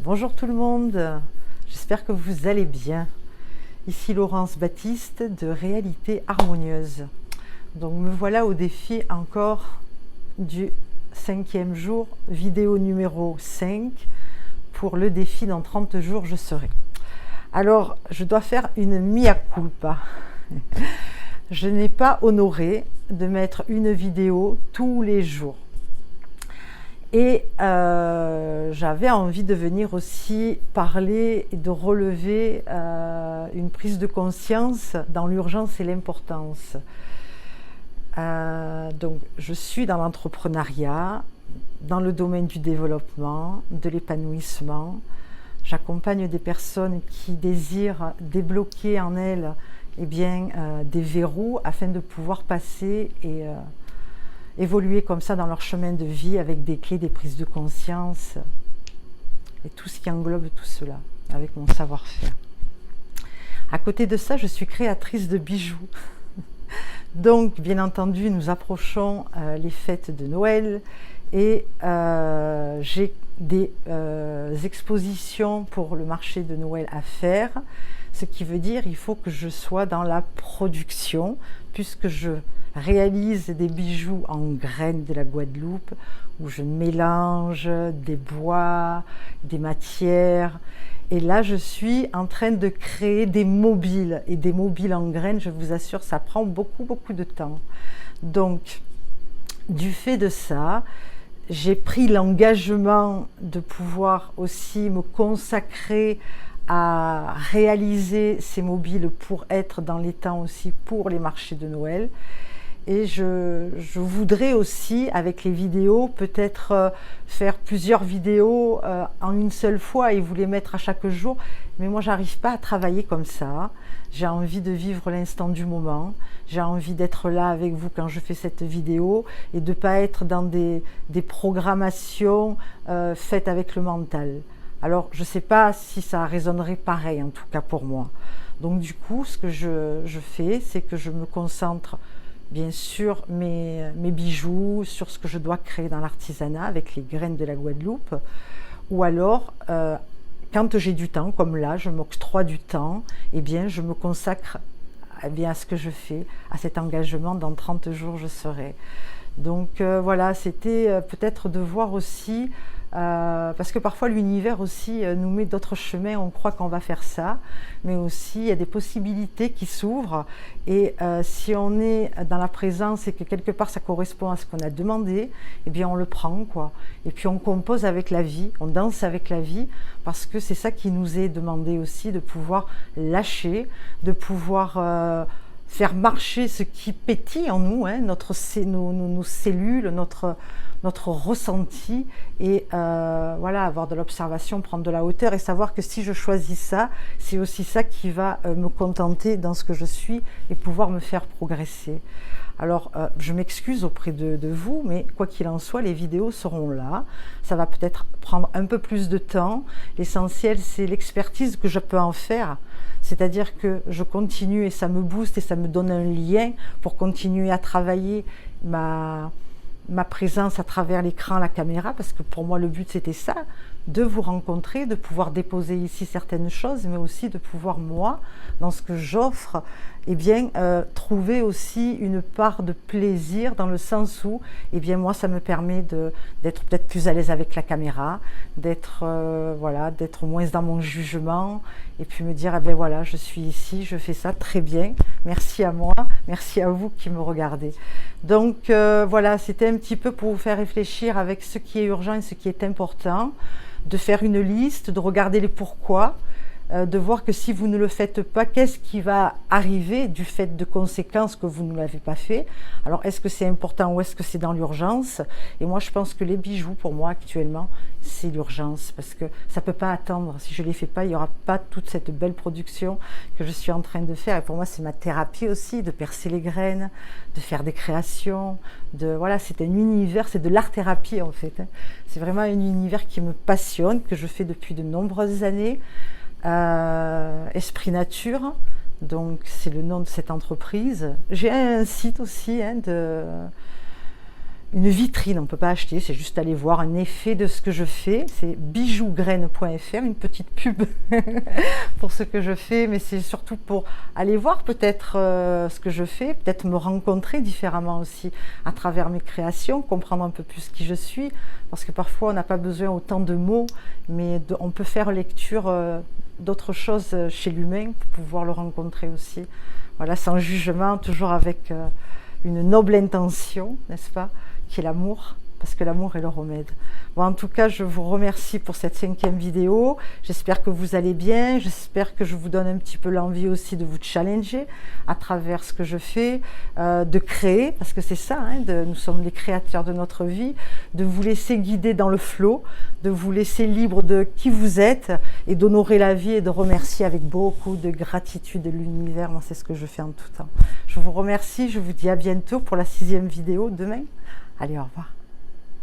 Bonjour tout le monde, j'espère que vous allez bien. Ici Laurence Baptiste de Réalité Harmonieuse. Donc me voilà au défi encore du 5e jour, vidéo numéro 5 pour le défi dans 30 jours je serai. Alors je dois faire une mea culpa. Je n'ai pas honoré de mettre une vidéo tous les jours. Et j'avais envie de venir aussi parler et de relever une prise de conscience dans l'urgence et l'importance. Donc je suis dans l'entrepreneuriat, dans le domaine du développement, de l'épanouissement. J'accompagne des personnes qui désirent débloquer en elles des verrous afin de pouvoir passer et évoluer comme ça dans leur chemin de vie avec des clés, des prises de conscience et tout ce qui englobe tout cela avec mon savoir-faire. À côté de ça, je suis créatrice de bijoux. Donc, bien entendu, nous approchons les fêtes de Noël et j'ai des expositions pour le marché de Noël à faire, ce qui veut dire qu'il faut que je sois dans la production puisque je réalise des bijoux en graines de la Guadeloupe où je mélange des bois, des matières. Et là, je suis en train de créer des mobiles. Et des mobiles en graines, je vous assure, ça prend beaucoup de temps. Donc, du fait de ça, j'ai pris l'engagement de pouvoir aussi me consacrer à réaliser ces mobiles pour être dans les temps aussi pour les marchés de Noël. Et je voudrais aussi, avec les vidéos, peut-être faire plusieurs vidéos en une seule fois et vous les mettre à chaque jour. Mais moi, j'arrive pas à travailler comme ça. J'ai envie de vivre l'instant du moment. J'ai envie d'être là avec vous quand je fais cette vidéo et de ne pas être dans des programmations faites avec le mental. Alors, je ne sais pas si ça résonnerait pareil, en tout cas pour moi. Donc, du coup, ce que je fais, c'est que je me concentre bien sûr mes bijoux, sur ce que je dois créer dans l'artisanat avec les graines de la Guadeloupe. Ou alors, quand j'ai du temps, comme là, je m'octroie du temps, eh bien, je me consacre à ce que je fais, à cet engagement. Dans 30 jours, je serai. Donc voilà, c'était peut-être de voir aussi, parce que parfois l'univers aussi nous met d'autres chemins, on croit qu'on va faire ça, mais aussi il y a des possibilités qui s'ouvrent et si on est dans la présence et que quelque part ça correspond à ce qu'on a demandé, eh bien on le prend quoi. Et puis on compose avec la vie, on danse avec la vie, parce que c'est ça qui nous est demandé aussi, de pouvoir lâcher, de pouvoir faire marcher ce qui pétille en nous, hein, nos cellules, notre ressenti, et voilà, avoir de l'observation, prendre de la hauteur et savoir que si je choisis ça, c'est aussi ça qui va me contenter dans ce que je suis et pouvoir me faire progresser. Alors, je m'excuse auprès de vous, mais quoi qu'il en soit, les vidéos seront là. Ça va peut-être prendre un peu plus de temps. L'essentiel, c'est l'expertise que je peux en faire. C'est-à-dire que je continue et ça me booste et ça me donne un lien pour continuer à travailler ma présence à travers l'écran, la caméra, parce que pour moi, le but, c'était ça, de vous rencontrer, de pouvoir déposer ici certaines choses, mais aussi de pouvoir, moi, dans ce que j'offre, eh bien, trouver aussi une part de plaisir dans le sens où, eh bien, moi, ça me permet d'être peut-être plus à l'aise avec la caméra, d'être voilà, d'être moins dans mon jugement, et puis me dire, eh bien, voilà, je suis ici, je fais ça très bien, merci à moi, merci à vous qui me regardez. Donc, voilà, c'était un petit peu pour vous faire réfléchir avec ce qui est urgent et ce qui est important, de faire une liste, de regarder les pourquoi, de voir que si vous ne le faites pas, qu'est-ce qui va arriver du fait de conséquences que vous ne l'avez pas fait. Alors, est-ce que c'est important ou est-ce que c'est dans l'urgence? Et moi, je pense que les bijoux, pour moi, actuellement, c'est l'urgence, parce que ça ne peut pas attendre. Si je ne les fais pas, il n'y aura pas toute cette belle production que je suis en train de faire. Et pour moi, c'est ma thérapie aussi, de percer les graines, de faire des créations. Voilà, c'est un univers, c'est de l'art-thérapie, en fait. C'est vraiment un univers qui me passionne, que je fais depuis de nombreuses années. Esprit Nature, donc c'est le nom de cette entreprise. J'ai un site aussi une vitrine, on ne peut pas acheter, c'est juste aller voir un effet de ce que je fais. C'est bijougraine.fr, une petite pub pour ce que je fais, mais c'est surtout pour aller voir peut-être ce que je fais, peut-être me rencontrer différemment aussi à travers mes créations, comprendre un peu plus qui je suis, parce que parfois on n'a pas besoin autant de mots, mais on peut faire lecture d'autres choses chez l'humain pour pouvoir le rencontrer aussi. Voilà, sans jugement, toujours avec une noble intention, n'est-ce pas, qui est l'amour, parce que l'amour est le remède. Bon, en tout cas, je vous remercie pour cette 5e vidéo. J'espère que vous allez bien. J'espère que je vous donne un petit peu l'envie aussi de vous challenger à travers ce que je fais, de créer, parce que c'est ça, hein, nous sommes les créateurs de notre vie, de vous laisser guider dans le flot, de vous laisser libre de qui vous êtes et d'honorer la vie et de remercier avec beaucoup de gratitude l'univers. Moi, c'est ce que je fais en tout temps. Je vous remercie. Je vous dis à bientôt pour la 6e vidéo demain. Allez, au revoir.